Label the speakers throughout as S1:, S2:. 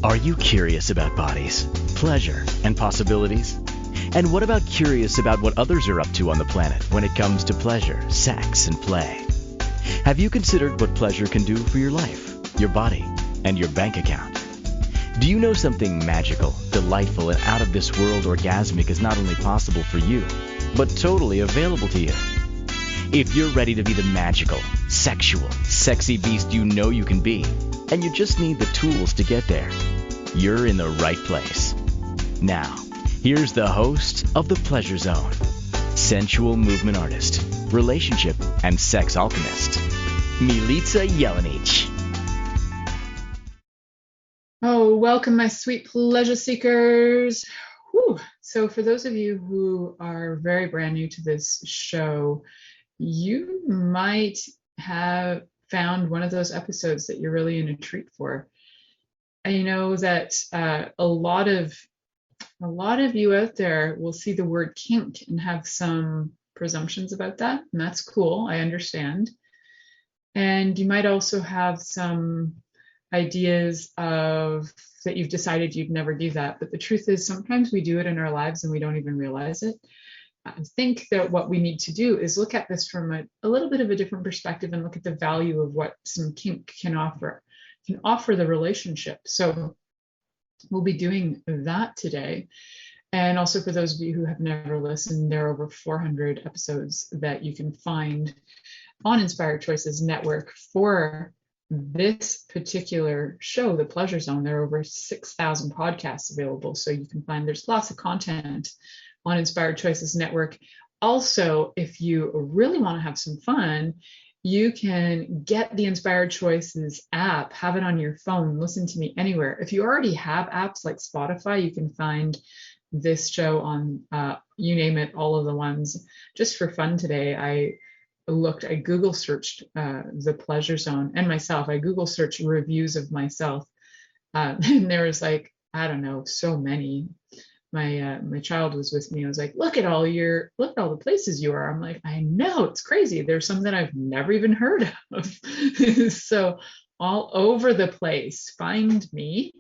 S1: Are you curious about bodies, pleasure, and possibilities? And what about curious about what others are up to on the planet when it comes to pleasure, sex, and play? Have you considered what pleasure can do for your life, your body, and your bank account? Do you know something magical, delightful, and out of this world orgasmic is not only possible for you, but totally available to you? If you're ready to be the magical, sexual, sexy beast you know you can be, and you just need the tools to get there, you're in the right place. Now, here's the host of The Pleasure Zone, sensual movement artist, relationship and sex alchemist, Milica Jelenic.
S2: Oh, welcome, my sweet pleasure seekers. Whew. So for those of you who are very brand new to this show, you might have found one of those episodes that you're really in a treat for. I know that a lot of you out there will see the word kink and have some presumptions about that, and that's cool. I understand. And you might also have some ideas of that you've decided you'd never do that. But the truth is sometimes we do it in our lives and we don't even realize it. I think that what we need to do is look at this from a little bit of a different perspective and look at the value of what some kink can offer the relationship. So we'll be doing that today. And also for those of you who have never listened, there are over 400 episodes that you can find on Inspired Choices Network for this particular show, The Pleasure Zone. There are over 6,000 podcasts available. So you can find there's lots of content on Inspired Choices Network. Also, if you really want to have some fun, you can get the Inspired Choices app, have it on your phone, listen to me anywhere. If you already have apps like Spotify, you can find this show on, you name it, all of the ones. Just for fun today, I Google searched The Pleasure Zone and myself. I Google searched reviews of myself. And there was like, I don't know, so many. My child was with me. I was like, look at all the places you are. I'm like, I know, it's crazy. There's some that I've never even heard of. So all over the place, find me.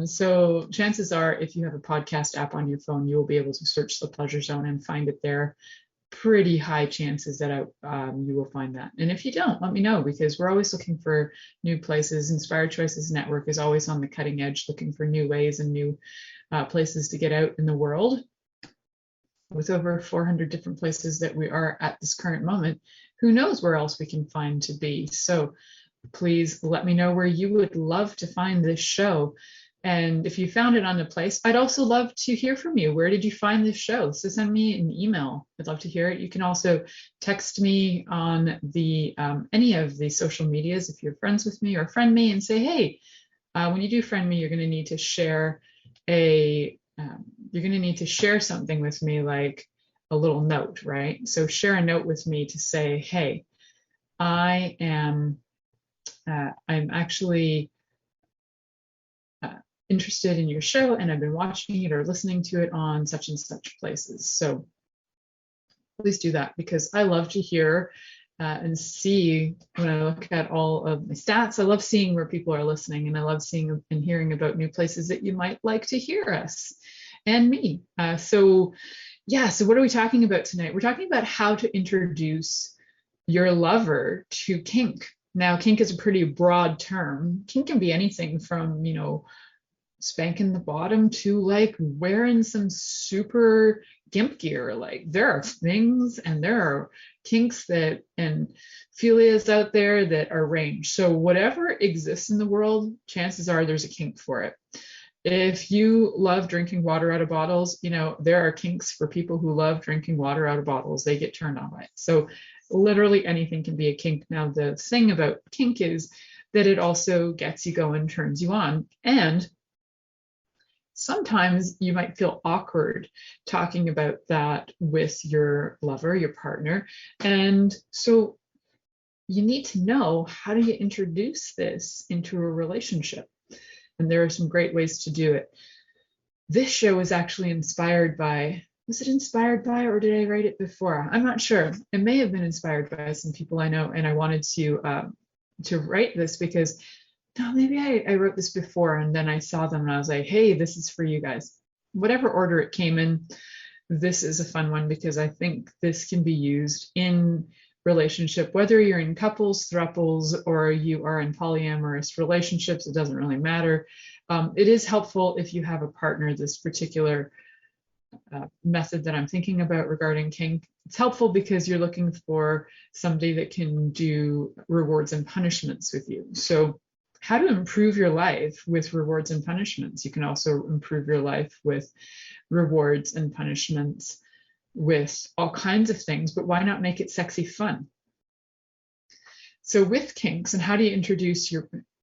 S2: So chances are, if you have a podcast app on your phone, you'll be able to search The Pleasure Zone and find it there. Pretty high chances that you will find that. And if you don't, let me know, because we're always looking for new places. Inspired Choices Network is always on the cutting edge, looking for new ways and new places to get out in the world. With over 400 different places that we are at this current moment, who knows where else we can find to be. So please let me know where you would love to find this show. And if you found it on the place, I'd also love to hear from you. Where did you find this show? So send me an email. I'd love to hear it. You can also text me on the any of the social medias if you're friends with me, or friend me and say, hey, when you do friend me, you're going to need to share something with me, like a little note, right? So share a note with me to say, hey, I'm actually interested in your show, and I've been watching it or listening to it on such and such places. So please do that, because I love to hear and see when I look at all of my stats. I love seeing where people are listening, and I love seeing and hearing about new places that you might like to hear us and me. So what are we talking about tonight? We're talking about how to introduce your lover to kink. Now, kink is a pretty broad term. Kink can be anything from, spanking the bottom to like wearing some super gimp gear. Like there are things and there are kinks and philias out there that are ranged. So whatever exists in the world, chances are there's a kink for it. If you love drinking water out of bottles, there are kinks for people who love drinking water out of bottles. They get turned on by it. So literally anything can be a kink. Now, the thing about kink is that it also gets you going, turns you on. And sometimes you might feel awkward talking about that with your lover, your partner. And so you need to know, how do you introduce this into a relationship? And there are some great ways to do it. This show is actually inspired by, was it inspired by, or did I write it before? I'm not sure. It may have been inspired by some people I know, and I wanted to write this because no, maybe I wrote this before and then I saw them and I was like, hey, this is for you guys. Whatever order it came in, this is a fun one because I think this can be used in relationship, whether you're in couples, thruples, or you are in polyamorous relationships, it doesn't really matter. It is helpful if you have a partner, this particular method that I'm thinking about regarding kink. It's helpful because you're looking for somebody that can do rewards and punishments with you. So how to improve your life with rewards and punishments. You can also improve your life with rewards and punishments with all kinds of things, but why not make it sexy fun? So with kinks, and how do you introduce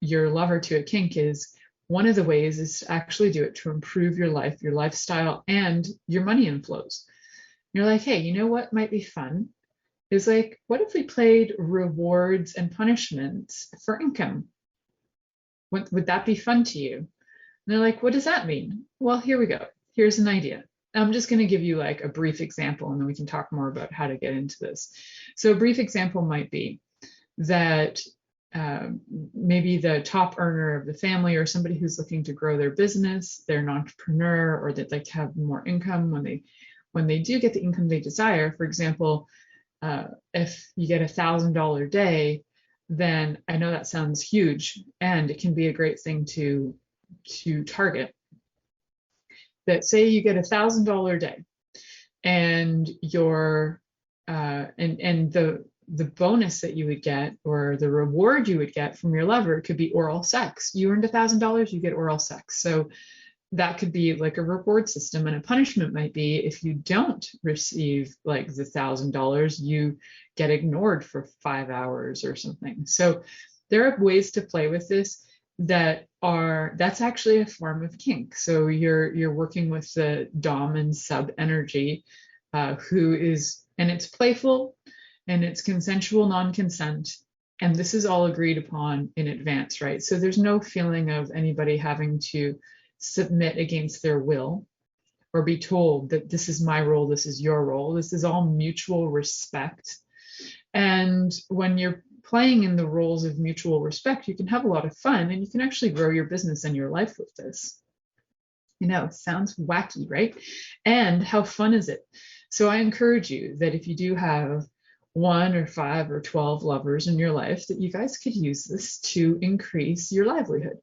S2: your lover to a kink is, one of the ways is to actually do it to improve your life, your lifestyle, and your money inflows. You're like, hey, you know what might be fun? Is like, what if we played rewards and punishments for income? Would that be fun to you? And they're like, what does that mean? Well, here we go. Here's an idea. I'm just going to give you like a brief example and then we can talk more about how to get into this. So a brief example might be that maybe the top earner of the family or somebody who's looking to grow their business, they're an entrepreneur or they'd like to have more income when they do get the income they desire. For example, if you get $1,000 day, then I know that sounds huge and it can be a great thing to target. That say you get $1,000 day and your and the bonus that you would get or the reward you would get from your lover could be oral sex. You earned $1,000, you get oral sex. So that could be like a reward system, and a punishment might be if you don't receive like the $1,000, you get ignored for 5 hours or something. So there are ways to play with this that's actually a form of kink. So you're working with the dom and sub energy, who is, and it's playful and it's consensual non-consent, and this is all agreed upon in advance, right? So there's no feeling of anybody having to submit against their will or be told that this is my role, this is your role. This is all mutual respect. And when you're playing in the roles of mutual respect, you can have a lot of fun and you can actually grow your business and your life with this. You know, sounds wacky, right? And how fun is it? So I encourage you that if you do have 1 or 5 or 12 lovers in your life, that you guys could use this to increase your livelihood.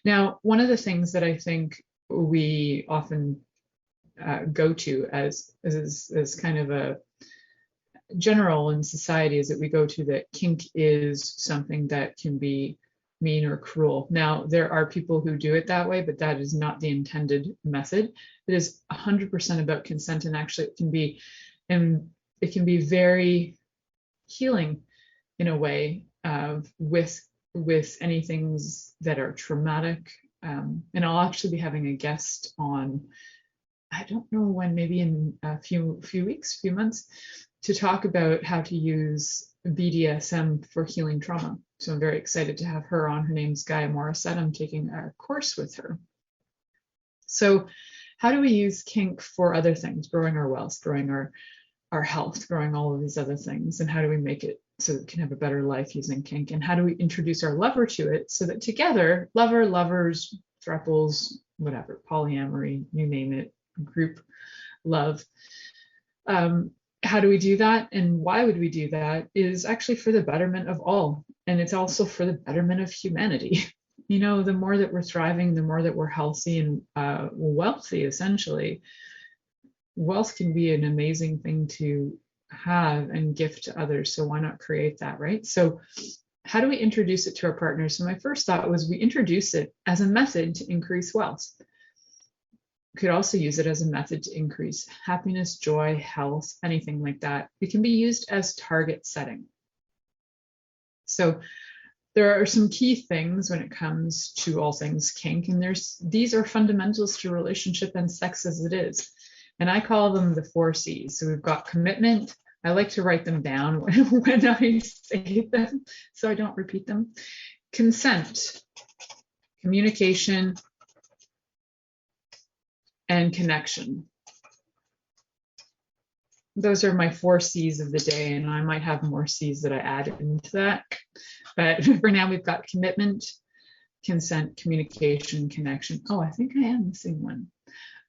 S2: Now, one of the things that I think we often go to as kind of a general in society is that we go to that kink is something that can be mean or cruel. Now, there are people who do it that way, but that is not the intended method. It is 100% about consent, and actually it can be very healing in a way with any things that are traumatic. And I'll actually be having a guest on, I don't know when, maybe in a few months, to talk about how to use BDSM for healing trauma. So I'm very excited to have her on. Her name's Gaia Morissette. I'm taking a course with her. So how do we use kink for other things, growing our wealth, growing our health, growing all of these other things? And how do we make it so that we can have a better life using kink? And how do we introduce our lover to it so that together, lovers, thruples, whatever, polyamory, you name it, group love, how do we do that? And why would we do that is actually for the betterment of all. And it's also for the betterment of humanity. You know, the more that we're thriving, the more that we're healthy and wealthy, essentially, wealth can be an amazing thing to have and gift to others. So why not create that, right? So how do we introduce it to our partners? So my first thought was we introduce it as a method to increase wealth. Could also use it as a method to increase happiness, joy, health, anything like that. It can be used as target setting. So there are some key things when it comes to all things kink, and these are fundamentals to relationship and sex as it is. And I call them the 4 C's. So we've got commitment. I like to write them down when I say them so I don't repeat them. Consent, communication, and connection. Those are my 4 C's of the day, and I might have more C's that I add into that. But for now, we've got commitment, consent, communication, connection. Oh, I think I am missing one.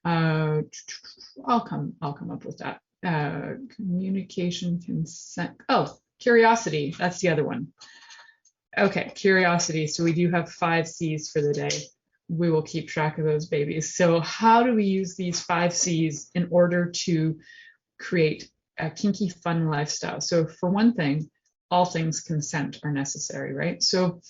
S2: I'll come up with that. Communication, consent. Oh, curiosity. That's the other one. Okay, curiosity. So we do have 5 C's for the day. We will keep track of those babies. So how do we use these 5 C's in order to create a kinky, fun lifestyle? So for one thing, all things consent are necessary, right? So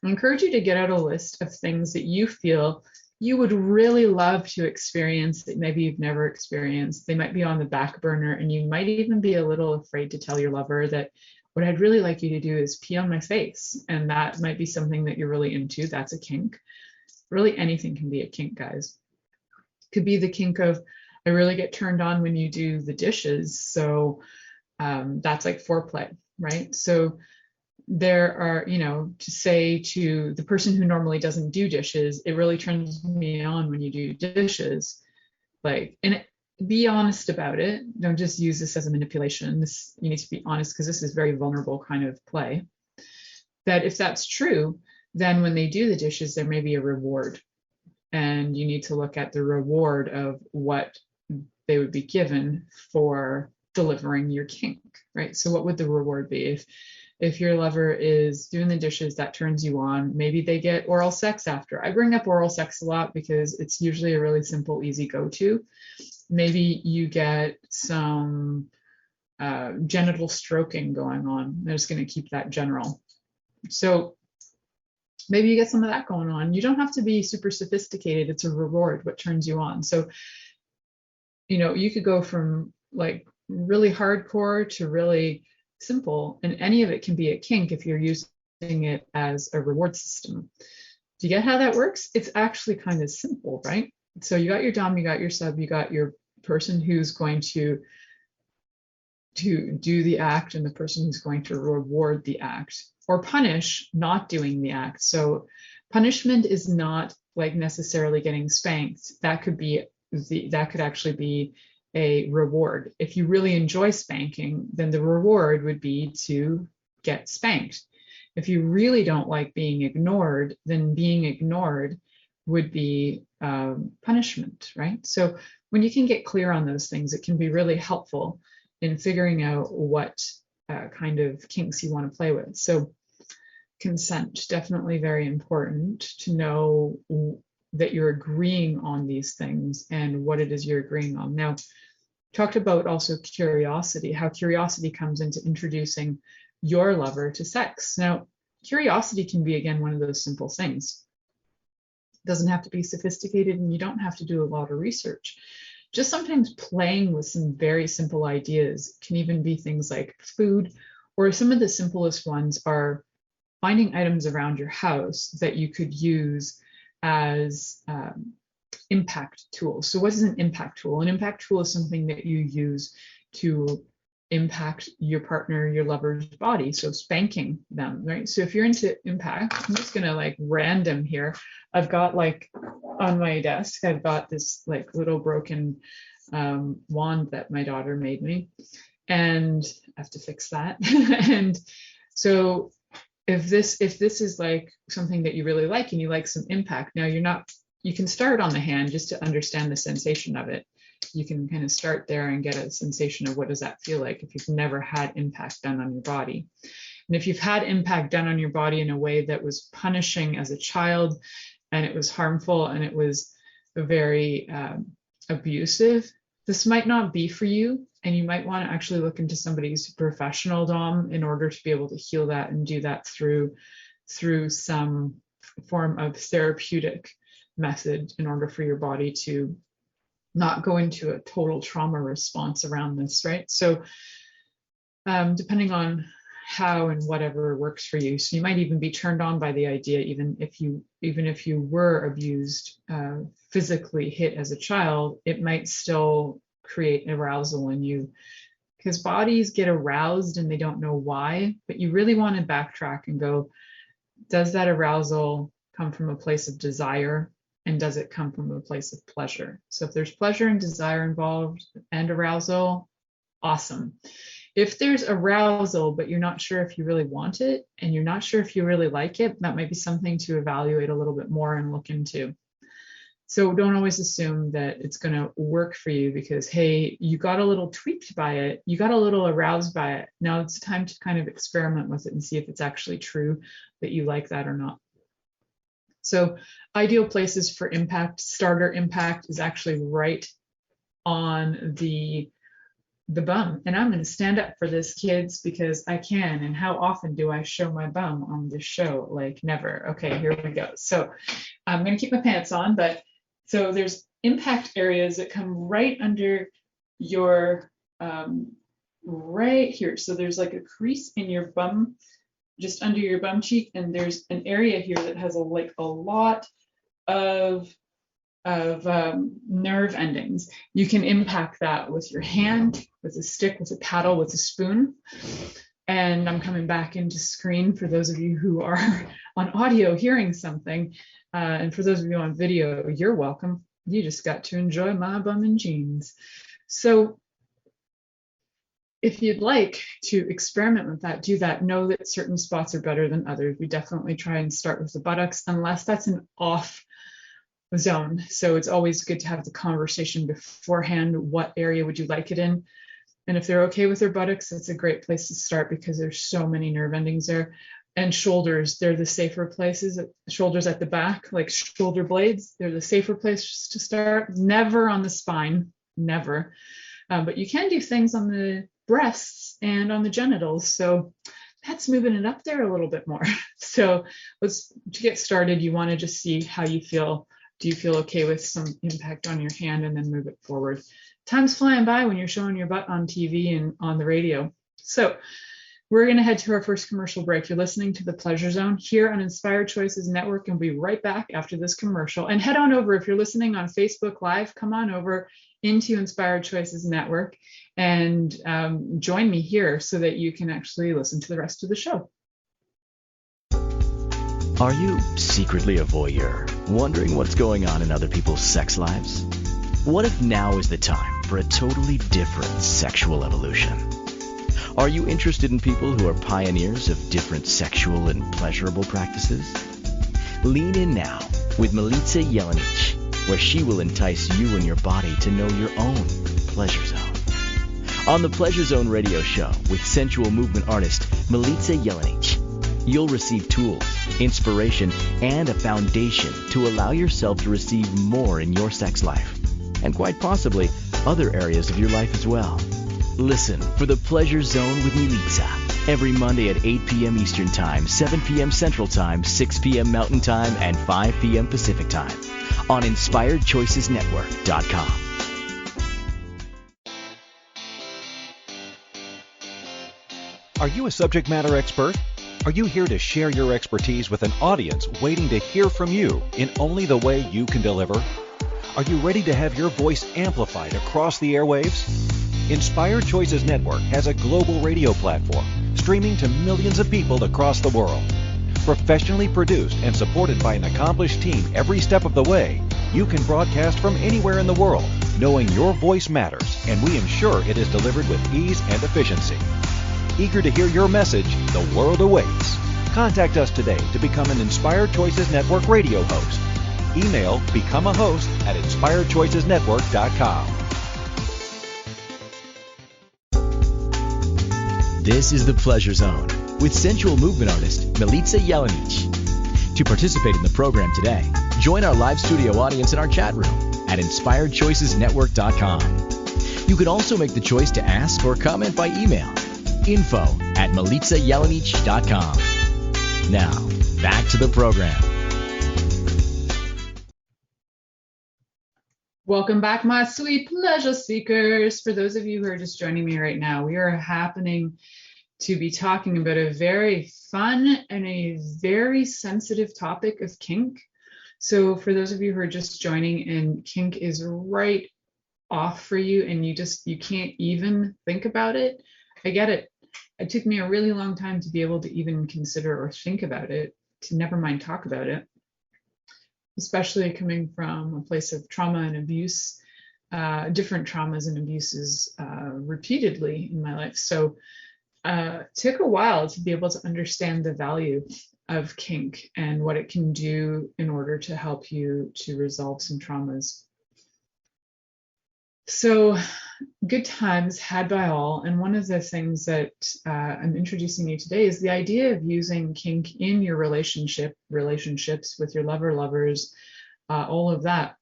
S2: I encourage you to get out a list of things that you feel you would really love to experience that maybe you've never experienced. They might be on the back burner, and you might even be a little afraid to tell your lover that what I'd really like you to do is pee on my face. And that might be something that you're really into. That's a kink. Really anything can be a kink, guys. Could be the kink of, I really get turned on when you do the dishes. So that's like foreplay, right? So there are, to say to the person who normally doesn't do dishes, it really turns me on when you do dishes. Be honest about it. Don't just use this as a manipulation. You need to be honest, because this is very vulnerable kind of play. That if that's true, then when they do the dishes, there may be a reward. And you need to look at the reward of what they would be given for delivering your kink, right? So what would the reward be? If your lover is doing the dishes, that turns you on, maybe they get oral sex after. I bring up oral sex a lot because it's usually a really simple, easy go-to. Maybe you get some genital stroking going on. I'm just going to keep that general. So maybe you get some of that going on. You don't have to be super sophisticated. It's a reward, what turns you on. So, you could go from like really hardcore to really simple, and any of it can be a kink if you're using it as a reward system. Do you get how that works? It's actually kind of simple, right? So you got your dom, you got your sub, you got your person who's going to do the act, and the person who's going to reward the act or punish not doing the act. So punishment is not like necessarily getting spanked. That could actually be a reward. If you really enjoy spanking, then the reward would be to get spanked. If you really don't like being ignored, then being ignored would be punishment, right? So when you can get clear on those things, it can be really helpful in figuring out what kind of kinks you want to play with. So consent, definitely very important to know that you're agreeing on these things and what it is you're agreeing on. Now, talked about also curiosity, how curiosity comes into introducing your lover to sex. Now, curiosity can be, again, one of those simple things. It doesn't have to be sophisticated, and you don't have to do a lot of research. Just sometimes playing with some very simple ideas can even be things like food, or some of the simplest ones are finding items around your house that you could use as impact tools. So what is an impact tool? An impact tool is something that you use to impact your partner, your lover's body. So spanking them, right? So if you're into impact, I'm just gonna like random here. I've got like on my desk, I've got this like little broken wand that my daughter made me, and I have to fix that. And so if this is like something that you really like and you like some impact, now you can start on the hand just to understand the sensation of it. You can kind of start there and get a sensation of what does that feel like if you've never had impact done on your body. And if you've had impact done on your body in a way that was punishing as a child, and it was harmful, and it was very abusive, this might not be for you. And you might want to actually look into somebody's professional dom in order to be able to heal that and do that through some form of therapeutic method in order for your body to not go into a total trauma response around this, right? So depending on how and whatever works for you. So you might even be turned on by the idea, even if you were abused, physically hit as a child, it might still create arousal in you, because bodies get aroused and they don't know why. But you really want to backtrack and go, does that arousal come from a place of desire, and does it come from a place of pleasure? So if there's pleasure and desire involved and arousal, awesome. If there's arousal, but you're not sure if you really want it and you're not sure if you really like it, that might be something to evaluate a little bit more and look into. So don't always assume that it's going to work for you because, hey, you got a little tweaked by it, you got a little aroused by it. Now it's time to kind of experiment with it and see if it's actually true that you like that or not. So ideal places for impact, starter impact is actually right on the bum. And I'm going to stand up for this, kids, because I can. And how often do I show my bum on this show? Like never. Okay, here we go. So I'm going to keep my pants on, but so there's impact areas that come right under your, right here. So there's like a crease in your bum, just under your bum cheek, and there's an area here that has a lot of nerve endings. You can impact that with your hand, with a stick, with a paddle, with a spoon. And I'm coming back into screen for those of you who are on audio hearing something. And for those of you on video, you're welcome. You just got to enjoy my bum and jeans. So if you'd like to experiment with that, do that. Know that certain spots are better than others. We definitely try and start with the buttocks unless that's an off zone. So it's always good to have the conversation beforehand. What area would you like it in? And if they're okay with their buttocks, that's a great place to start because there's so many nerve endings there. And shoulders, they're the safer places. Shoulders at the back, like shoulder blades, they're the safer place to start. Never on the spine, never. But you can do things on the breasts and on the genitals. So that's moving it up there a little bit more. So to get started, you want to just see how you feel. Do you feel okay with some impact on your hand, and then move it forward? Time's flying by when you're showing your butt on TV and on the radio. So we're going to head to our first commercial break. You're listening to The Pleasure Zone here on Inspired Choices Network, and we'll be right back after this commercial. And head on over, if you're listening on Facebook Live, come on over into Inspired Choices Network and join me here so that you can actually listen to the rest of the show.
S1: Are you secretly a voyeur, wondering what's going on in other people's sex lives? What if now is the time for a totally different sexual evolution? Are you interested in people who are pioneers of different sexual and pleasurable practices? Lean in now with Milica Jelenic, where she will entice you and your body to know your own pleasure zone. On the Pleasure Zone radio show with sensual movement artist Milica Jelenic, you'll receive tools, inspiration, and a foundation to allow yourself to receive more in your sex life, and quite possibly other areas of your life as well. Listen for The Pleasure Zone with Milica every Monday at 8 p.m. Eastern Time, 7 p.m. Central Time, 6 p.m. Mountain Time, and 5 p.m. Pacific Time on InspiredChoicesNetwork.com.
S3: Are you a subject matter expert? Are you here to share your expertise with an audience waiting to hear from you in only the way you can deliver? Are you ready to have your voice amplified across the airwaves? Inspired Choices Network has a global radio platform streaming to millions of people across the world. Professionally produced and supported by an accomplished team every step of the way, you can broadcast from anywhere in the world, knowing your voice matters, and we ensure it is delivered with ease and efficiency. Eager to hear your message, the world awaits. Contact us today to become an Inspired Choices Network radio host. Email become a host at InspiredChoicesNetwork.com.
S1: This is The Pleasure Zone with sensual movement artist Milica Jelenic. To participate in the program today, join our live studio audience in our chat room at InspiredChoicesNetwork.com. You can also make the choice to ask or comment by email. info@MilicaJelenic.com. Now, back to the program.
S2: Welcome back, my sweet pleasure seekers. For those of you who are just joining me right now, we are happening to be talking about a very fun and a very sensitive topic of kink. So for those of you who are just joining, and kink is right off for you and you can't even think about it, I get it. It took me a really long time to be able to even consider or think about it, to never mind talk about it, especially coming from a place of trauma and abuse. different traumas and abuses repeatedly in my life. So it took a while to be able to understand the value of kink and what it can do in order to help you to resolve some traumas. So good times had by all. And one of the things that I'm introducing you today is the idea of using kink in your relationships with your lovers, all of that,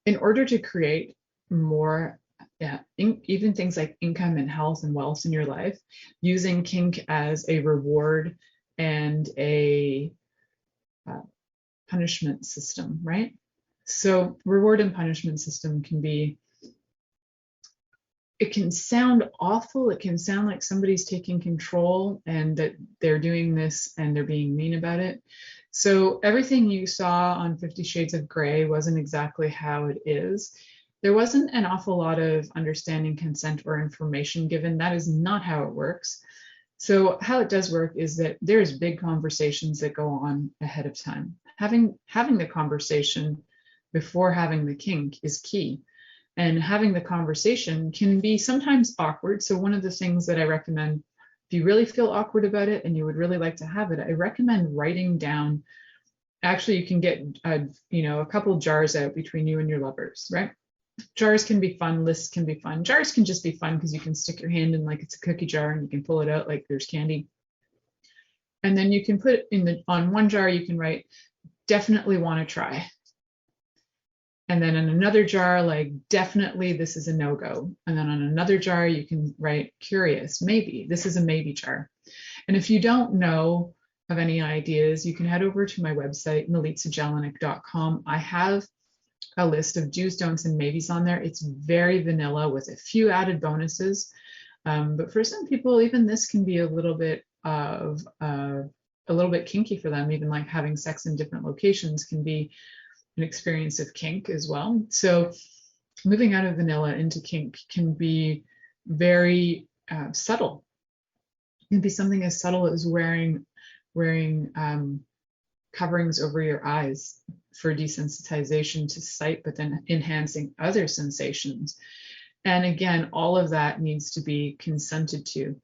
S2: in order to create more, even things like income and health and wealth in your life, using kink as a reward and a punishment system, right? So reward and punishment system can be, it can sound awful. It can sound like somebody's taking control and that they're doing this and they're being mean about it. So everything you saw on 50 Shades of Grey wasn't exactly how it is. There wasn't an awful lot of understanding, consent, or information given. That is not how it works. So how it does work is that there's big conversations that go on ahead of time. Having the conversation before having the kink is key. And having the conversation can be sometimes awkward. So one of the things that I recommend, if you really feel awkward about it and you would really like to have it, I recommend writing down. Actually, you can get a couple jars out between you and your lovers, right? Jars can be fun, lists can be fun. Jars can just be fun because you can stick your hand in like it's a cookie jar and you can pull it out like there's candy. And then you can put on one jar, you can write, definitely want to try. And then in another jar, like, definitely this is a no-go. And then on another jar, you can write curious, maybe. This is a maybe jar. And if you don't know of any ideas, you can head over to my website, milicajelenic.com. I have a list of do's, don'ts, and maybes on there. It's very vanilla with a few added bonuses. But for some people, even this can be a little bit kinky for them. Even like having sex in different locations can be an experience of kink as well. So moving out of vanilla into kink can be very subtle. It can be something as subtle as wearing coverings over your eyes for desensitization to sight, but then enhancing other sensations. And again, all of that needs to be consented to.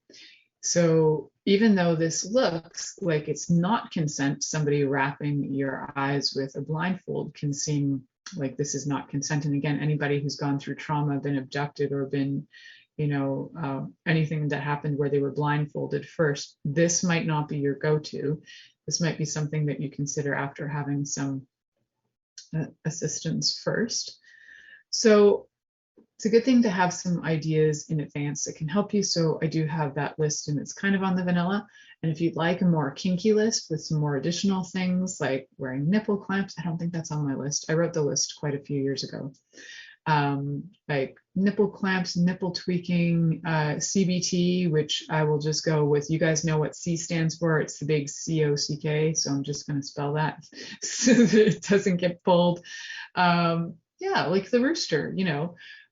S2: So even though this looks like it's not consent, somebody wrapping your eyes with a blindfold can seem like this is not consent. And again, anybody who's gone through trauma, been abducted, or been, anything that happened where they were blindfolded first, this might not be your go-to. This might be something that you consider after having some assistance first. So it's a good thing to have some ideas in advance that can help you. So I do have that list, and it's kind of on the vanilla. And if you'd like a more kinky list with some more additional things like wearing nipple clamps, I don't think that's on my list. I wrote the list quite a few years ago. Like nipple clamps, nipple tweaking, CBT, which I will just go with, you guys know what C stands for. It's the big COCK. So I'm just going to spell that so that it doesn't get pulled. Yeah, like the rooster,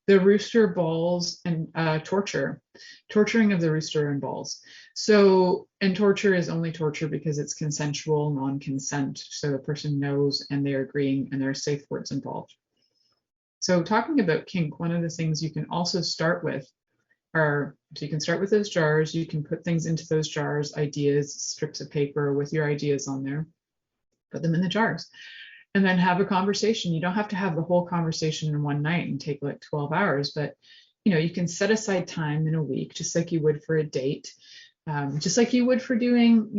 S2: the rooster balls and torturing of the rooster and balls. So, and torture is only torture because it's consensual, non-consent. So the person knows and they're agreeing and there are safe words involved. So talking about kink, one of the things you can also start with so you can start with those jars. You can put things into those jars, ideas, strips of paper with your ideas on there, put them in the jars. And then have a conversation. You don't have to have the whole conversation in one night and take like 12 hours, but you can set aside time in a week, just like you would for a date, just like you would for doing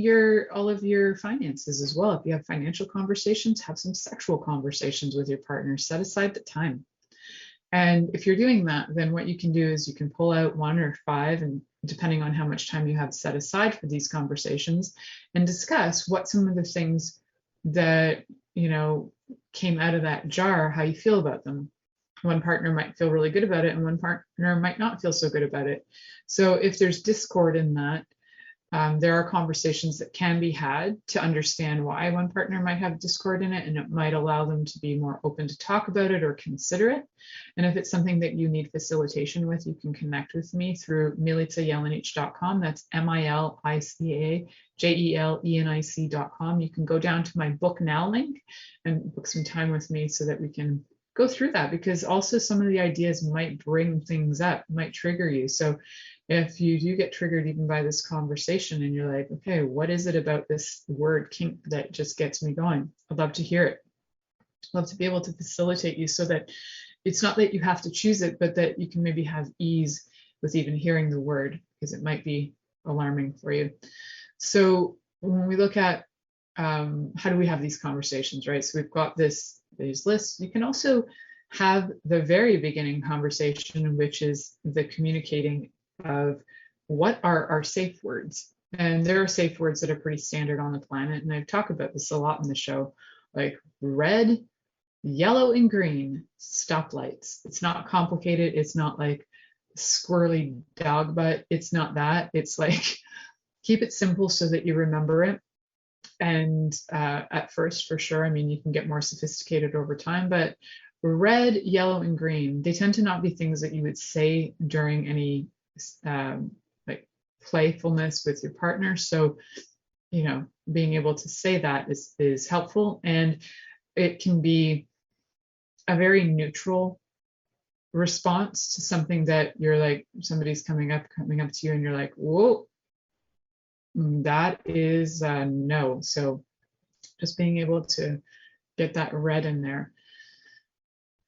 S2: all of your finances as well. If you have financial conversations, have some sexual conversations with your partner, set aside the time. And if you're doing that, then what you can do is you can pull out 1 or 5, and depending on how much time you have set aside for these conversations, and discuss what some of the things that came out of that jar, how you feel about them. One partner might feel really good about it and one partner might not feel so good about it. So if there's discord in that, there are conversations that can be had to understand why one partner might have discord in it, and it might allow them to be more open to talk about it or consider it. And if it's something that you need facilitation with, you can connect with me through milicajelenic.com. That's MILICAJELENIC.com. You can go down to my book now link and book some time with me so that we can go through that, because also some of the ideas might bring things up, might trigger you. So if you do get triggered even by this conversation and you're like, okay, what is it about this word kink that just gets me going? I'd love to hear it. I'd love to be able to facilitate you so that it's not that you have to choose it, but that you can maybe have ease with even hearing the word, because it might be alarming for you. So when we look at how do we have these conversations, right? So we've got these lists. You can also have the very beginning conversation, which is the communicating of what are our safe words. And there are safe words that are pretty standard on the planet. And I've talked about this a lot in the show, like red, yellow, and green stoplights. It's not complicated. It's not like squirrely dog butt. It's not that. It's like, keep it simple so that you remember it. And at first, for sure, I mean, you can get more sophisticated over time, but red, yellow, and green, they tend to not be things that you would say during any like playfulness with your partner. So, you know, being able to say that is helpful, and it can be a very neutral response to something that you're like, somebody's coming up to you and you're like, whoa, that is no. So just being able to get that red in there.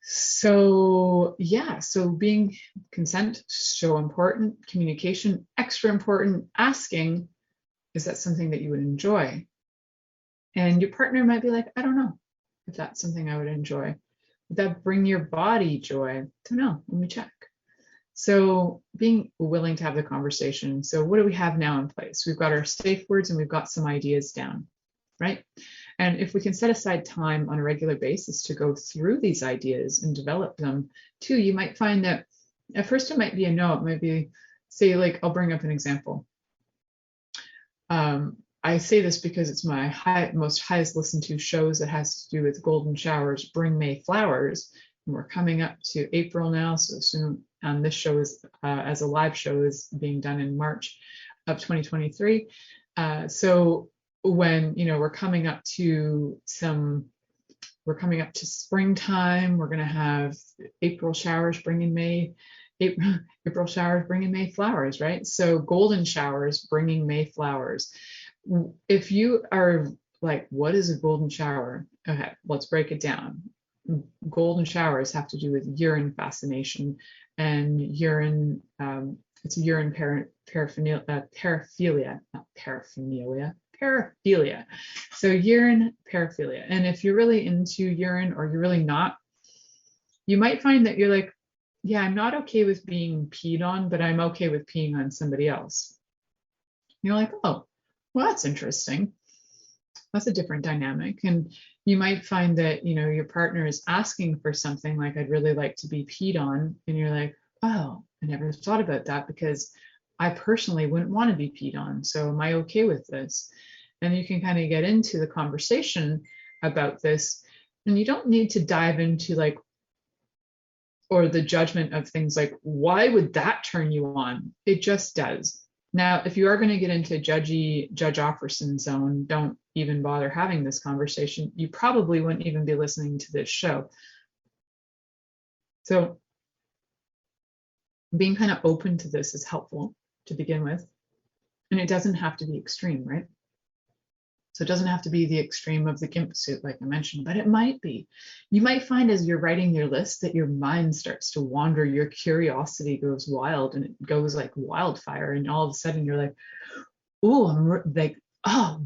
S2: So yeah, so being consent, so important, communication, extra important, asking, is that something that you would enjoy? And your partner might be like, I don't know if that's something I would enjoy. Would that bring your body joy? Don't know, let me check. So being willing to have the conversation. So what do we have now in place? We've got our safe words and we've got some ideas down, right? And if we can set aside time on a regular basis to go through these ideas and develop them too, you might find that at first it might be a no. It might be, say, like, I'll bring up an example. I say this because it's my most highest listened to shows that has to do with golden showers, bring May flowers. And we're coming up to April now, so soon. This show is, as a live show, is being done in March of 2023. So when, you know, we're coming up to springtime, we're going to have April showers bringing May. April showers bringing May flowers, right? So golden showers bringing May flowers. If you are like, what is a golden shower? Okay, let's break it down. Golden showers have to do with urine fascination, and urine, it's urine paraphilia, not paraphernalia, paraphilia. So urine paraphilia. And if you're really into urine or you're really not, you might find that you're like, yeah, I'm not okay with being peed on, but I'm okay with peeing on somebody else. You're like, oh, well, that's interesting. That's a different dynamic. And you might find that, you know, your partner is asking for something like, I'd really like to be peed on. And you're like, oh, I never thought about that, because I personally wouldn't want to be peed on. So am I okay with this? And you can kind of get into the conversation about this. And you don't need to dive into like, or the judgment of things like, why would that turn you on? It just does. Now, if you are going to get into Judge Offerson zone, don't even bother having this conversation. You probably wouldn't even be listening to this show. So being kind of open to this is helpful to begin with. And it doesn't have to be extreme, right? So it doesn't have to be the extreme of the gimp suit, like I mentioned, but it might be. You might find as you're writing your list that your mind starts to wander, your curiosity goes wild, and it goes like wildfire. And all of a sudden you're like, oh, I'm like, oh,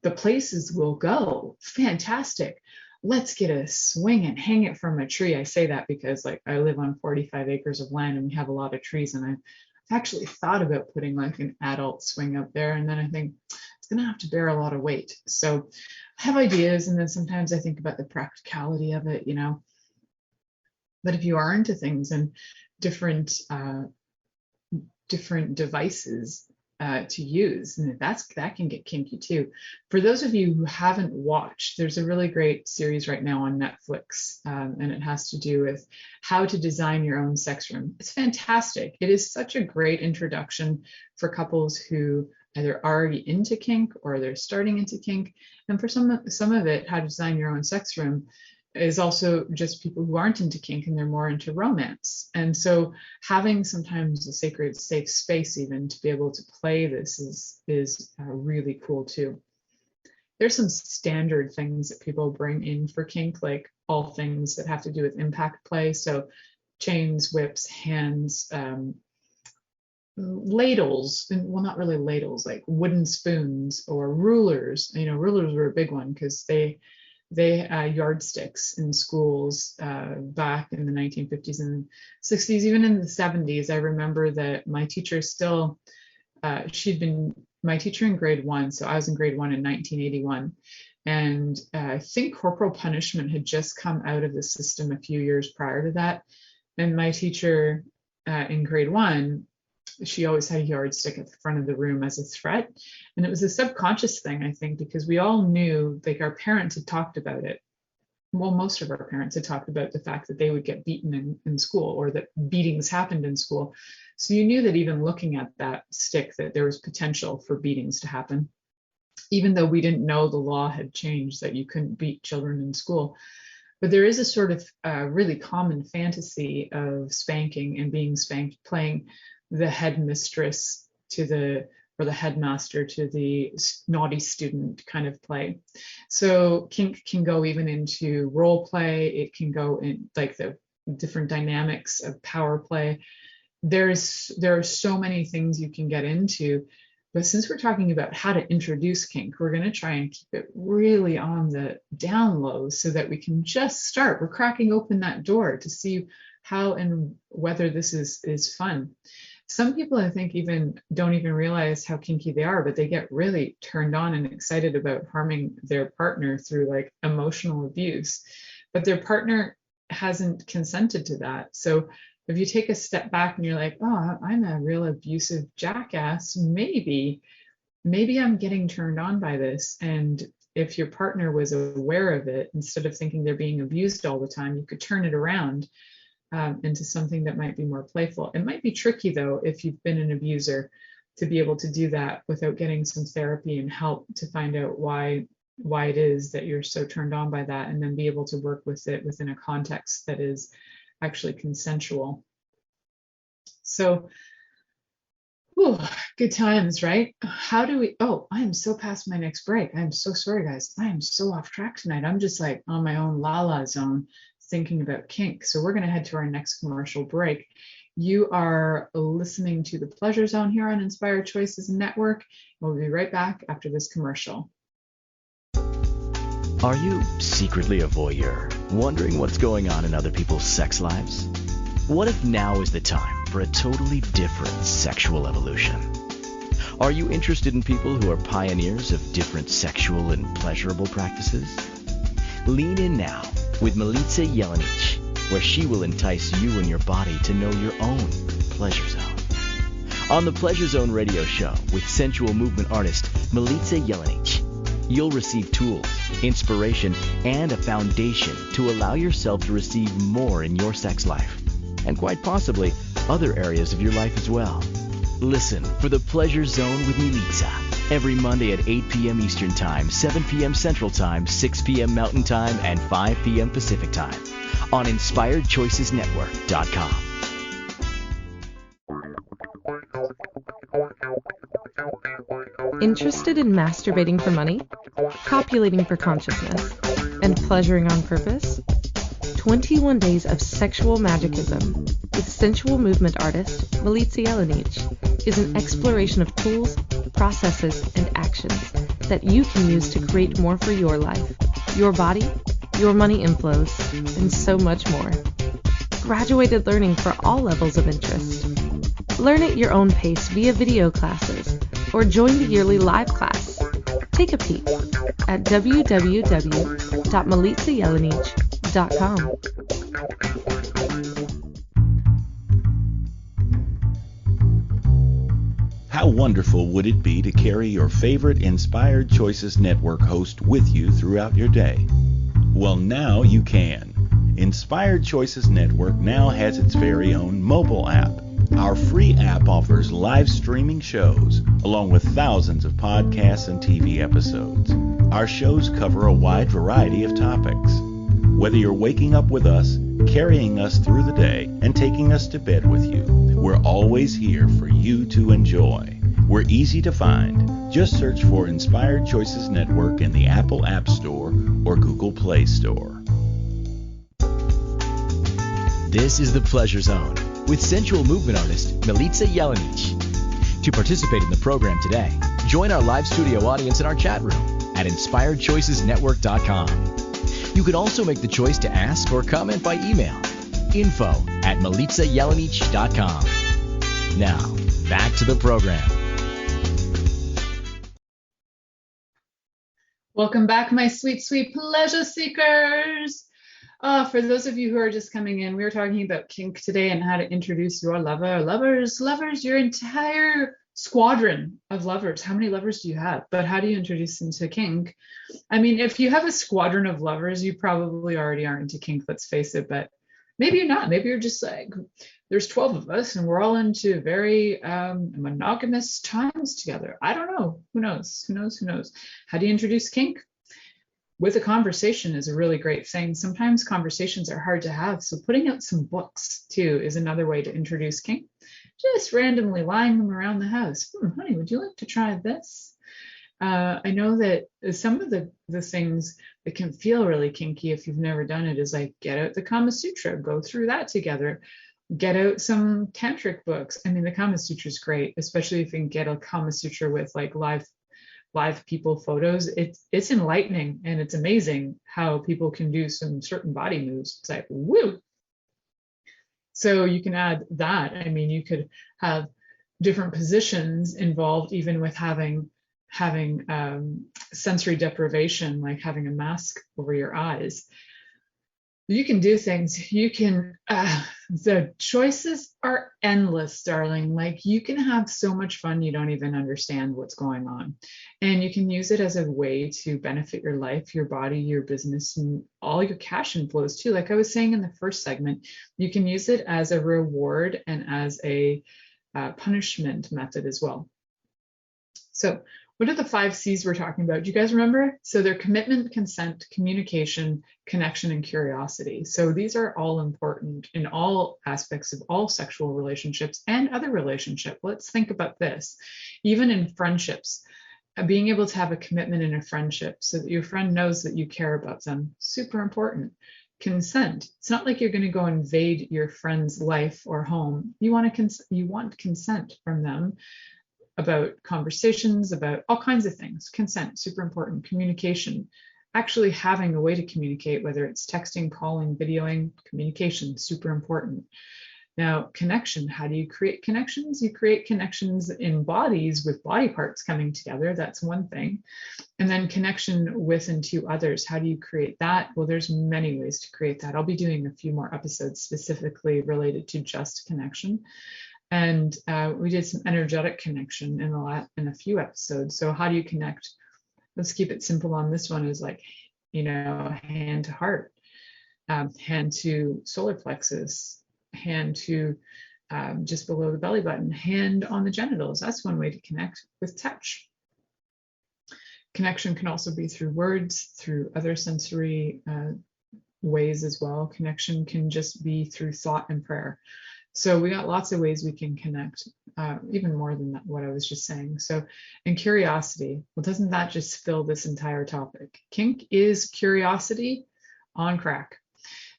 S2: the places will go. Fantastic. Let's get a swing and hang it from a tree. I say that because like I live on 45 acres of land and we have a lot of trees, and I've actually thought about putting like an adult swing up there. And then I think, it's going to have to bear a lot of weight. So I have ideas, and then sometimes I think about the practicality of it, you know. But if you are into things and different devices to use, and that can get kinky too. For those of you who haven't watched, there's a really great series right now on Netflix, and it has to do with how to design your own sex room. It's fantastic. It is such a great introduction for couples who either already into kink or they're starting into kink. And for some of it, how to design your own sex room, is also just people who aren't into kink and they're more into romance. And so having sometimes a sacred safe space even to be able to play this is really cool too. There's some standard things that people bring in for kink, like all things that have to do with impact play. So chains, whips, hands, ladles, and well, not really ladles, like wooden spoons or rulers. Rulers were a big one because they yardsticks in schools back in the 1950s and 60s, even in the 70s. I remember that my teacher still, she'd been my teacher in grade 1, so I was in grade 1 in 1981. And I think corporal punishment had just come out of the system a few years prior to that. And my teacher in grade 1, she always had a yardstick at the front of the room as a threat. And it was a subconscious thing, I think, because we all knew, like our parents had talked about it. Well, most of our parents had talked about the fact that they would get beaten in school, or that beatings happened in school. So you knew that even looking at that stick, that there was potential for beatings to happen, even though we didn't know the law had changed that you couldn't beat children in school. But there is a sort of really common fantasy of spanking and being spanked, playing the headmistress or the headmaster to the naughty student kind of play. So kink can go even into role play. It can go in like the different dynamics of power play. There are so many things you can get into. But since we're talking about how to introduce kink, we're going to try and keep it really on the down low so that we can just start. We're cracking open that door to see how and whether this is fun. Some people, I think, even don't even realize how kinky they are, but they get really turned on and excited about harming their partner through like emotional abuse. But their partner hasn't consented to that. So if you take a step back and you're like, oh, I'm a real abusive jackass, maybe I'm getting turned on by this. And if your partner was aware of it, instead of thinking they're being abused all the time, you could turn it around into something that might be more playful. It might be tricky, though, if you've been an abuser, to be able to do that without getting some therapy and help to find out why it is that you're so turned on by that, and then be able to work with it within a context that is actually consensual. So, good times, right? How do we, I am so past my next break. I'm so sorry, guys. I am so off track tonight. I'm just like on my own la-la zone thinking about kink. So we're going to head to our next commercial break. You are listening to The Pleasure Zone here on Inspired Choices Network. We'll be right back after this commercial.
S1: Are you secretly a voyeur, wondering what's going on in other people's sex lives? What if now is the time for a totally different sexual evolution? Are you interested in people who are pioneers of different sexual and pleasurable practices? Lean in now with Milica Jelenic, where she will entice you and your body to know your own pleasure zone. On the Pleasure Zone radio show with sensual movement artist Milica Jelenic, you'll receive tools, inspiration, and a foundation to allow yourself to receive more in your sex life, and quite possibly other areas of your life as well. Listen for the Pleasure Zone with Milica every Monday at 8 p.m. Eastern Time, 7 p.m. Central Time, 6 p.m. Mountain Time, and 5 p.m. Pacific Time on InspiredChoicesNetwork.com.
S4: Interested in masturbating for money, copulating for consciousness, and pleasuring on purpose? 21 Days of Sexual Magicism with sensual movement artist Milica Jelenic is an exploration of tools, processes, and actions that you can use to create more for your life, your body, your money inflows, and so much more. Graduated learning for all levels of interest. Learn at your own pace via video classes or join the yearly live class. Take a peek at www.milicajelenic.com.
S5: How wonderful would it be to carry your favorite Inspired Choices Network host with you throughout your day? Well, now you can. Inspired Choices Network now has its very own mobile app. Our free app offers live streaming shows, along with thousands of podcasts and TV episodes. Our shows cover a wide variety of topics. Whether you're waking up with us, carrying us through the day, and taking us to bed with you, we're always here for you to enjoy. We're easy to find. Just search for Inspired Choices Network in the Apple App Store or Google Play Store.
S1: This is the Pleasure Zone with sensual movement artist Milica Jelenic. To participate in the program today, join our live studio audience in our chat room at inspiredchoicesnetwork.com. You can also make the choice to ask or comment by email, info@milicajelenic.com. Now, back to the program.
S2: Welcome back, my sweet, sweet pleasure seekers. For those of you who are just coming in, we were talking about kink today and how to introduce your lover. Lovers, your entire squadron of lovers. How many lovers do you have? But how do you introduce them to kink? I mean, if you have a squadron of lovers, you probably already are into kink, let's face it, but maybe you're not. Maybe you're just like, there's 12 of us and we're all into very monogamous times together. I don't know. Who knows? How do you introduce kink? With a conversation is a really great thing. Sometimes conversations are hard to have. So putting out some books too is another way to introduce kink. Just randomly lying them around the house. Honey, would you like to try this? I know that some of the things that can feel really kinky if you've never done it is like get out the Kama Sutra, go through that together. Get out some tantric books. I mean, the Kama Sutra is great, especially if you can get a Kama Sutra with like live people photos. It's enlightening and it's amazing how people can do some certain body moves. It's like, woo. So you can add that. I mean, you could have different positions involved, even with having sensory deprivation, like having a mask over your eyes. You can do things. You can, the choices are endless, darling. Like you can have so much fun, you don't even understand what's going on. And you can use it as a way to benefit your life, your body, your business, and all your cash inflows too. Like I was saying in the first segment, you can use it as a reward and as a punishment method as well. So what are the 5 C's we're talking about? Do you guys remember? So they're commitment, consent, communication, connection, and curiosity. So these are all important in all aspects of all sexual relationships and other relationships. Let's think about this. Even in friendships, being able to have a commitment in a friendship so that your friend knows that you care about them, super important. Consent. It's not like you're going to go invade your friend's life or home. You want consent from them about conversations, about all kinds of things. Consent, super important. Communication, actually having a way to communicate, whether it's texting, calling, videoing, communication, super important. Now, connection, how do you create connections? You create connections in bodies with body parts coming together. That's one thing. And then connection with and to others. How do you create that? Well, there's many ways to create that. I'll be doing a few more episodes specifically related to just connection. And we did some energetic connection in a few episodes. So how do you connect? Let's keep it simple on this one is like, hand to heart, hand to solar plexus, hand to just below the belly button, hand on the genitals. That's one way to connect with touch. Connection can also be through words, through other sensory ways as well. Connection can just be through thought and prayer. So we got lots of ways we can connect, even more than that, what I was just saying. So, and curiosity, well, doesn't that just fill this entire topic? Kink is curiosity on crack.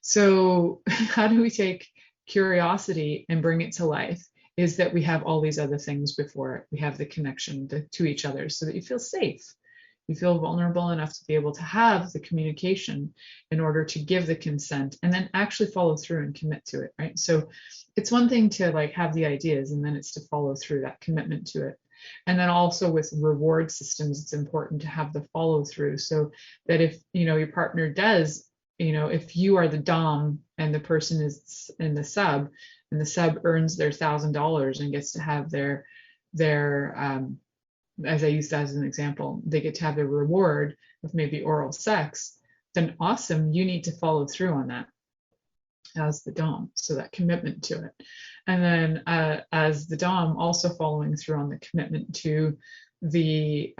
S2: So how do we take curiosity and bring it to life? Is that we have all these other things before it. We have the connection to each other so that you feel safe. You feel vulnerable enough to be able to have the communication in order to give the consent and then actually follow through and commit to it, right? So it's one thing to like have the ideas and then it's to follow through, that commitment to it. And then also with reward systems, it's important to have the follow through so that if, your partner does, if you are the dom and the person is in the sub and the sub earns their $1,000 and gets to have their as I used that as an example, they get to have their reward of maybe oral sex, then awesome, you need to follow through on that as the dom, so that commitment to it. And then as the dom, also following through on the commitment to the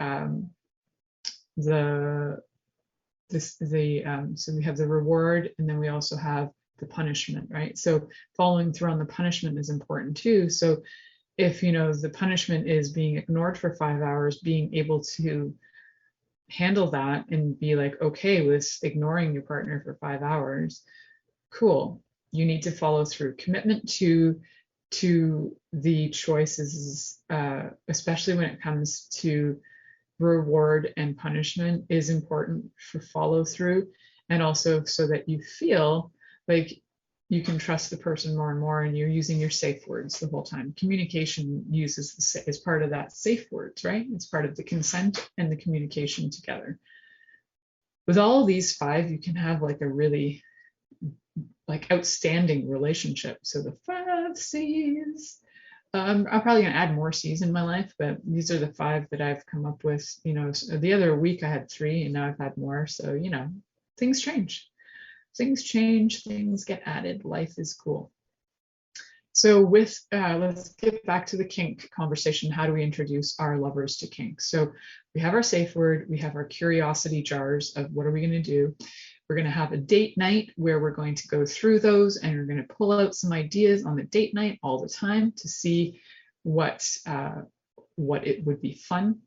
S2: so we have the reward, and then we also have the punishment, right? So following through on the punishment is important too. So if the punishment is being ignored for 5 hours, being able to handle that and be like okay with ignoring your partner for 5 hours, cool. You need to follow through. Commitment to the choices, especially when it comes to reward and punishment, is important for follow through, and also so that you feel like you can trust the person more and more, and you're using your safe words the whole time. Communication is part of that safe words, right? It's part of the consent and the communication together. With all of these 5, you can have like a really like outstanding relationship. So the 5 C's. I'm probably going to add more C's in my life, but these are the 5 that I've come up with. So the other week I had 3, and now I've had more. So, things change. Things change, things get added. Life is cool. So let's get back to the kink conversation. How do we introduce our lovers to kink? So we have our safe word, we have our curiosity jars of what are we going to do. We're going to have a date night where we're going to go through those, and we're going to pull out some ideas on the date night all the time to see what it would be fun.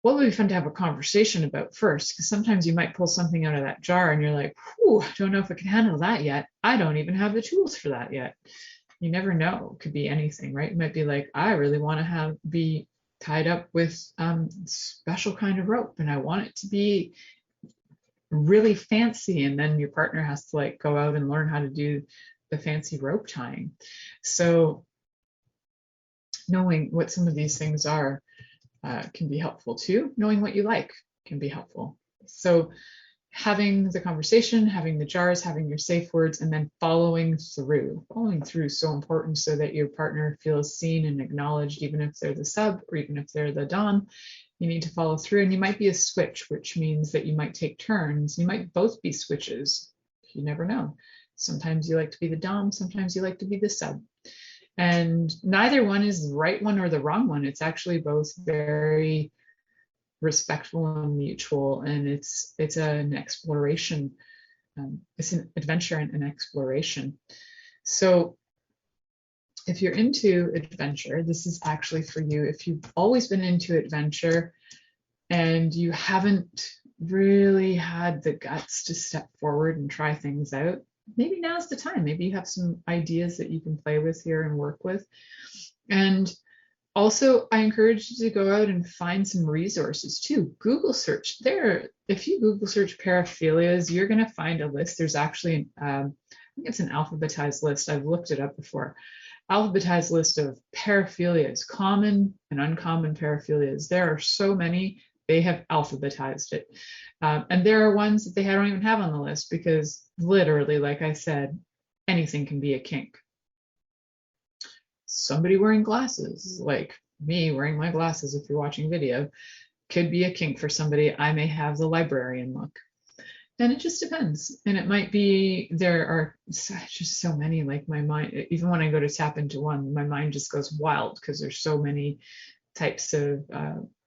S2: What would be fun to have a conversation about first? Because sometimes you might pull something out of that jar and you're like, whew, I don't know if I can handle that yet. I don't even have the tools for that yet. You never know. It could be anything, right? It might be like, I really want to be tied up with special kind of rope, and I want it to be really fancy, and then your partner has to like go out and learn how to do the fancy rope tying. So knowing what some of these things are can be helpful too. Knowing what you like can be helpful. So having the conversation, having the jars, having your safe words, and then following through. Following through is so important, so that your partner feels seen and acknowledged, even if they're the sub or even if they're the dom. You need to follow through, and you might be a switch, which means that you might take turns. You might both be switches. You never know. Sometimes you like to be the dom, sometimes you like to be the sub. And neither one is the right one or the wrong one. It's actually both very respectful and mutual, and it's an exploration. It's an adventure and an exploration. So if you're into adventure, this is actually for you. If you've always been into adventure and you haven't really had the guts to step forward and try things out, maybe now's the time. Maybe you have some ideas that you can play with here and work with. And also, I encourage you to go out and find some resources too. Google search. If you Google search paraphilias, you're going to find a list. There's actually, I think it's an alphabetized list. I've looked it up before. Alphabetized list of paraphilias, common and uncommon paraphilias. There are so many. They have alphabetized it. And there are ones that they don't even have on the list, because literally, like I said, anything can be a kink. Somebody wearing glasses, like me wearing my glasses if you're watching video, could be a kink for somebody. I may have the librarian look. And it just depends. And it might be, there are just so many, like my mind, even when I go to tap into one, my mind just goes wild, because there's so many types of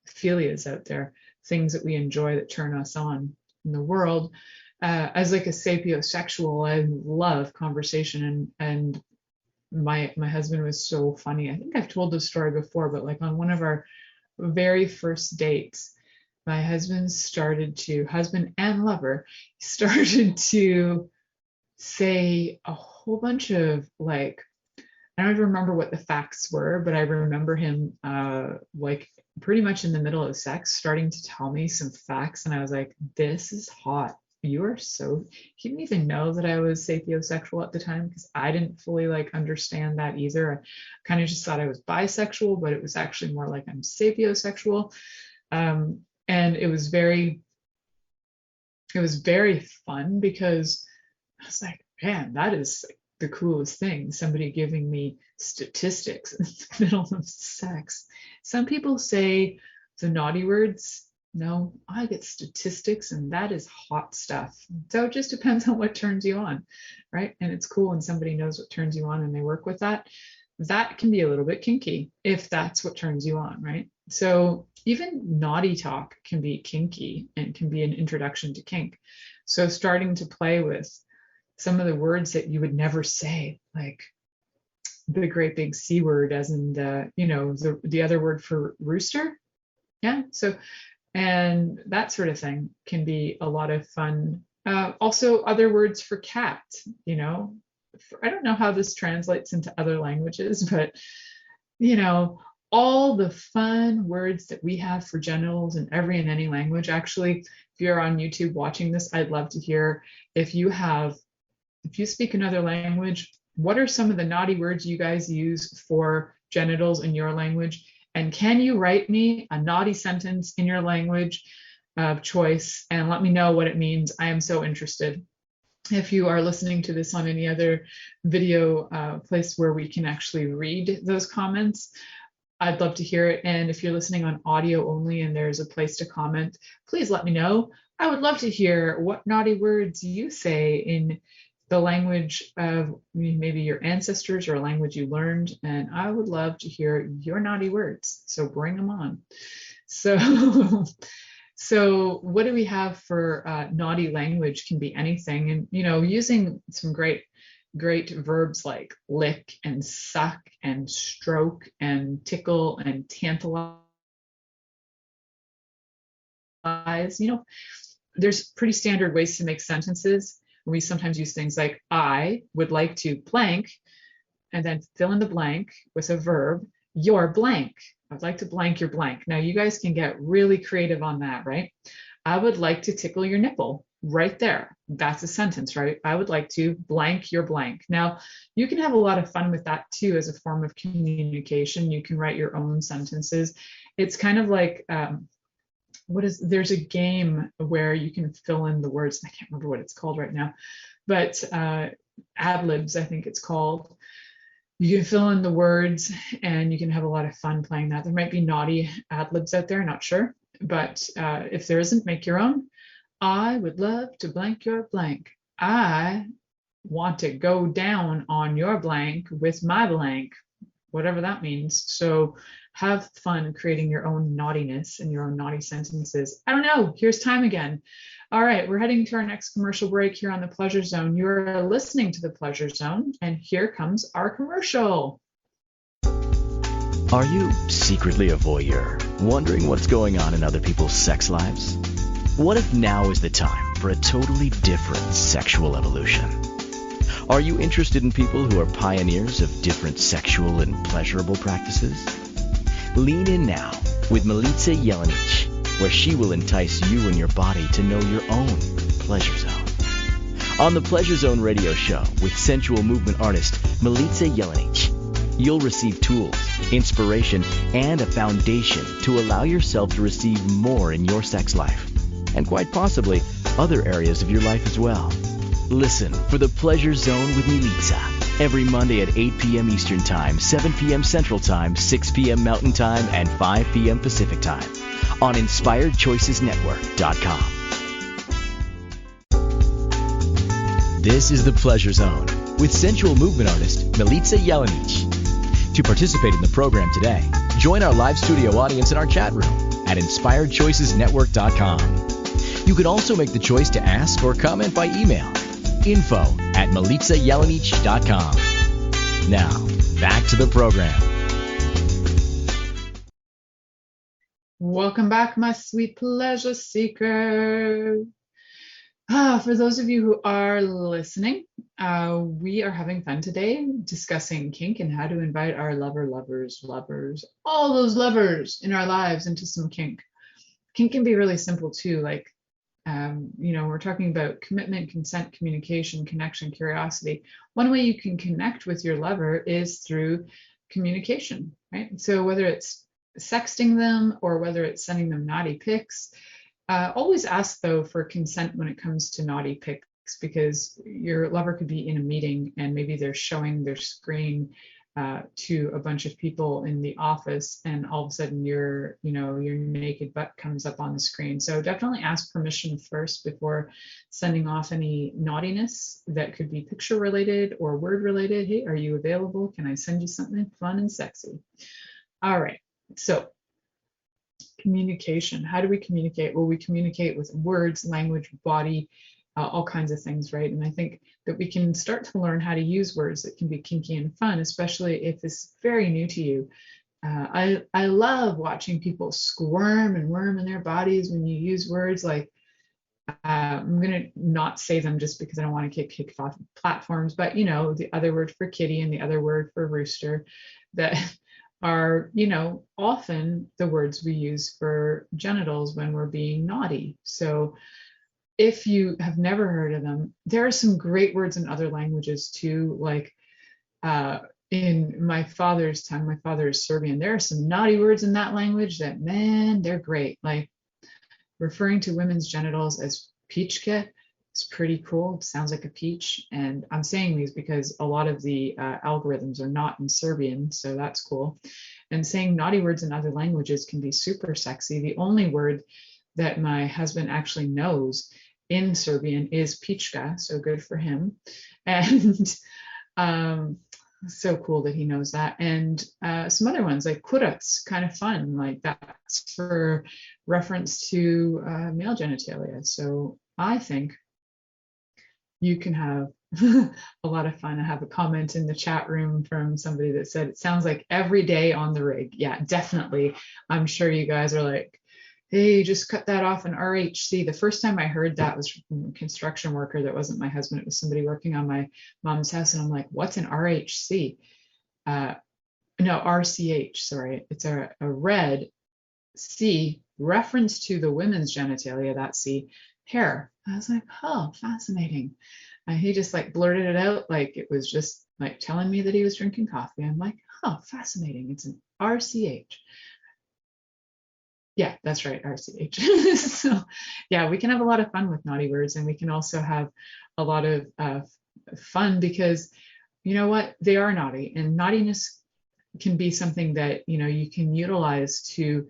S2: philias out there, things that we enjoy that turn us on in the world. As like a sapiosexual, I love conversation, and my husband was so funny. I think I've told this story before, but like on one of our very first dates, my husband and lover started to say a whole bunch of like, I don't even remember what the facts were, but I remember him like pretty much in the middle of sex starting to tell me some facts, and I was like, this is hot. You are so, he didn't even know that I was sapiosexual at the time, because I didn't fully like understand that either. I kind of just thought I was bisexual, but it was actually more like I'm sapiosexual. And it was very fun, because I was like, man, that is like the coolest thing. Somebody giving me statistics in the middle of sex. Some people say the naughty words. No, I get statistics, and that is hot stuff. So it just depends on what turns you on, right? And it's cool when somebody knows what turns you on and they work with that. That can be a little bit kinky if that's what turns you on, right? So even naughty talk can be kinky and can be an introduction to kink. So starting to play with some of the words that you would never say, like the great big C word, as in the other word for rooster. Yeah. So, and that sort of thing can be a lot of fun. Also other words for cat, I don't know how this translates into other languages, but all the fun words that we have for genitals in every and any language. Actually, if you're on YouTube watching this, I'd love to hear if you speak another language, what are some of the naughty words you guys use for genitals in your language? And can you write me a naughty sentence in your language of choice and let me know what it means? I am so interested. If you are listening to this on any other video place where we can actually read those comments, I'd love to hear it. And if you're listening on audio only and there's a place to comment, please let me know. I would love to hear what naughty words you say in the language of maybe your ancestors or a language you learned. And I would love to hear your naughty words. So bring them on. So what do we have for naughty language? Can be anything. And, using some great verbs like lick and suck and stroke and tickle and tantalize. There's pretty standard ways to make sentences. We sometimes use things like, I would like to blank, and then fill in the blank with a verb, your blank. I'd like to blank your blank. Now you guys can get really creative on that, right? I would like to tickle your nipple. Right there. That's a sentence, right? I would like to blank your blank. Now, you can have a lot of fun with that too as a form of communication. You can write your own sentences. It's kind of like, there's a game where you can fill in the words. I can't remember what it's called right now, but ad libs, I think it's called. You can fill in the words and you can have a lot of fun playing that. There might be naughty ad libs out there, not sure. But if there isn't, make your own. I would love to blank your blank. I want to go down on your blank with my blank, whatever that means. So have fun creating your own naughtiness and your own naughty sentences. I don't know. Here's time again. All right, we're heading to our next commercial break here on the Pleasure Zone. You're listening to the Pleasure Zone, and here comes our commercial.
S1: Are you secretly a voyeur, wondering what's going on in other people's sex lives? What if now is the time for a totally different sexual evolution? Are you interested in people who are pioneers of different sexual and pleasurable practices? Lean in now with Milica Jelenic, where she will entice you and your body to know your own pleasure zone. On the Pleasure Zone radio show with sensual movement artist Milica Jelenic, you'll receive tools, inspiration, and a foundation to allow yourself to receive more in your sex life, and quite possibly other areas of your life as well. Listen for the Pleasure Zone with Milica every Monday at 8 p.m. Eastern Time, 7 p.m. Central Time, 6 p.m. Mountain Time, and 5 p.m. Pacific Time on InspiredChoicesNetwork.com. This is the Pleasure Zone with sensual movement artist Milica Jelenic. To participate in the program today, join our live studio audience in our chat room at InspiredChoicesNetwork.com. You can also make the choice to ask or comment by email, info@MilicaJelenic.com. Now, back to the program.
S2: Welcome back, my sweet pleasure seeker. For those of you who are listening, we are having fun today discussing kink and how to invite our lovers, all those lovers in our lives into some kink. Kink can be really simple too, like we're talking about commitment, consent, communication, connection, curiosity. One way you can connect with your lover is through communication, right? So whether it's sexting them or whether it's sending them naughty pics, always ask though for consent when it comes to naughty pics, because your lover could be in a meeting and maybe they're showing their screen to a bunch of people in the office, and all of a sudden your naked butt comes up on the screen. So definitely ask permission first before sending off any naughtiness that could be picture related or word related. Hey, are you available? Can I send you something fun and sexy? All right, so communication. How do we communicate? Well, we communicate with words, language, body, all kinds of things, right? And I think that we can start to learn how to use words that can be kinky and fun, especially if it's very new to you. I love watching people squirm and worm in their bodies when you use words like, I'm going to not say them just because I don't want to get kicked off platforms, but, you know, the other word for kitty and the other word for rooster that are, you know, often the words we use for genitals when we're being naughty. So if you have never heard of them, there are some great words in other languages too, like in my father's tongue, my father is Serbian, there are some naughty words in that language that, man, they're great. Like referring to women's genitals as pichke is pretty cool. It sounds like a peach. And I'm saying these because a lot of the algorithms are not in Serbian, so that's cool. And saying naughty words in other languages can be super sexy. The only word that my husband actually knows in Serbian is pichka, so good for him. And so cool that he knows that. And some other ones like kurac, kind of fun, like that's for reference to male genitalia. So I think you can have a lot of fun. I have a comment in the chat room from somebody that said it sounds like every day on the rig. Yeah, definitely. I'm sure you guys are like, hey, just cut that off an RHC. The first time I heard that was from a construction worker that wasn't my husband. It was somebody working on my mom's house. And I'm like, what's an RHC? No, RCH, sorry. It's a red C, reference to the women's genitalia, that C, hair. I was like, oh, fascinating. And he just like blurted it out like it was just like telling me that he was drinking coffee. I'm like, oh, fascinating. It's an RCH. Yeah, that's right, RCH. So yeah, we can have a lot of fun with naughty words, and we can also have a lot of fun because, you know what, they are naughty, and naughtiness can be something that, you know, you can utilize to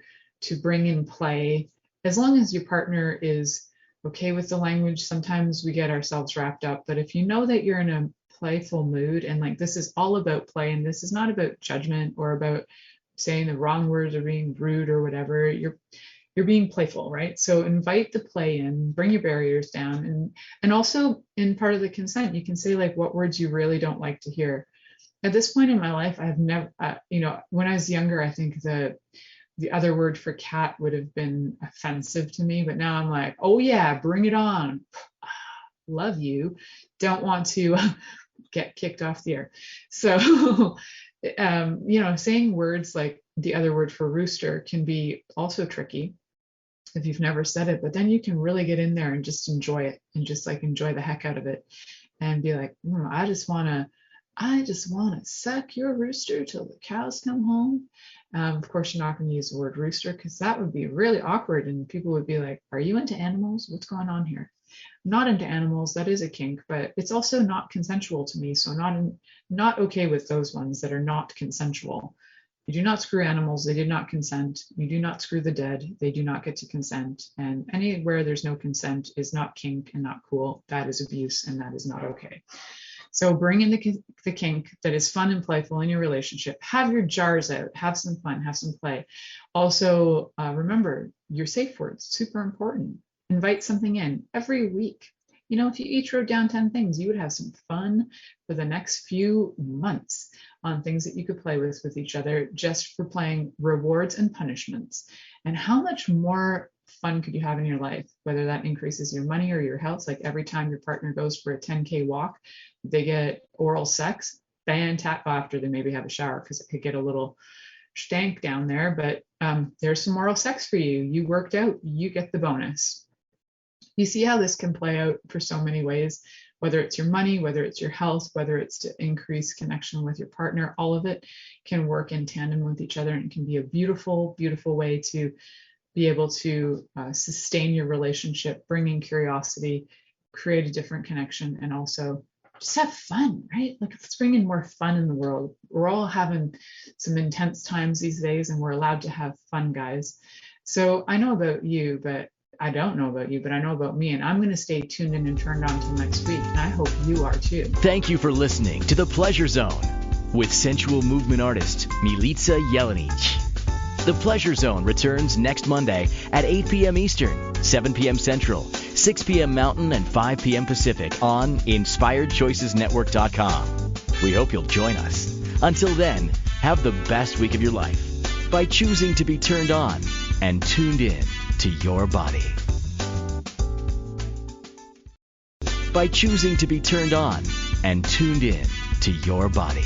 S2: bring in play, as long as your partner is okay with the language. Sometimes we get ourselves wrapped up, but if you know that you're in a playful mood and like this is all about play and this is not about judgment or about saying the wrong words or being rude or whatever, you're being playful, right? So invite the play in, bring your barriers down, and also in part of the consent, you can say like what words you really don't like to hear. At this point in my life, I have never, you know, when I was younger, I think the other word for cat would have been offensive to me, but now I'm like, oh yeah, bring it on. Love you. Don't want to get kicked off the air. So you know, saying words like the other word for rooster can be also tricky if you've never said it, but then you can really get in there and just enjoy it and just like enjoy the heck out of it and be like, I just want to suck your rooster till the cows come home. Of course, you're not going to use the word rooster because that would be really awkward and people would be like, are you into animals? What's going on here? I'm not into animals. That is a kink, but it's also not consensual to me. So not okay with those ones that are not consensual. You do not screw animals. They did not consent. You do not screw the dead. They do not get to consent. And anywhere there's no consent is not kink and not cool. That is abuse and that is not okay. So bring in the kink that is fun and playful in your relationship. Have your jars out. Have some fun. Have some play. Also, remember your safe words. Super important. Invite something in every week. You know, if you each wrote down 10 things, you would have some fun for the next few months on things that you could play with each other just for playing rewards and punishments. And how much more fun could you have in your life, whether that increases your money or your health? Like every time your partner goes for a 10K walk, they get oral sex, fantastic. After they maybe have a shower because it could get a little stank down there, but there's some oral sex for you. You worked out, you get the bonus. You see how this can play out for so many ways, whether it's your money, whether it's your health, whether it's to increase connection with your partner. All of it can work in tandem with each other, and it can be a beautiful, beautiful way to be able to sustain your relationship, bring in curiosity, create a different connection, and also just have fun, right? Like let's bring in more fun in the world. We're all having some intense times these days, and we're allowed to have fun, guys. So I know about you, but I don't know about you, but I know about me, and I'm going to stay tuned in and turned on till next week, and I hope you are too.
S1: Thank you for listening to The Pleasure Zone with sensual movement artist Milica Jelenic. The Pleasure Zone returns next Monday at 8 p.m. Eastern, 7 p.m. Central, 6 p.m. Mountain, and 5 p.m. Pacific on InspiredChoicesNetwork.com. We hope you'll join us. Until then, have the best week of your life by choosing to be turned on and tuned in to your body. By choosing to be turned on and tuned in to your body.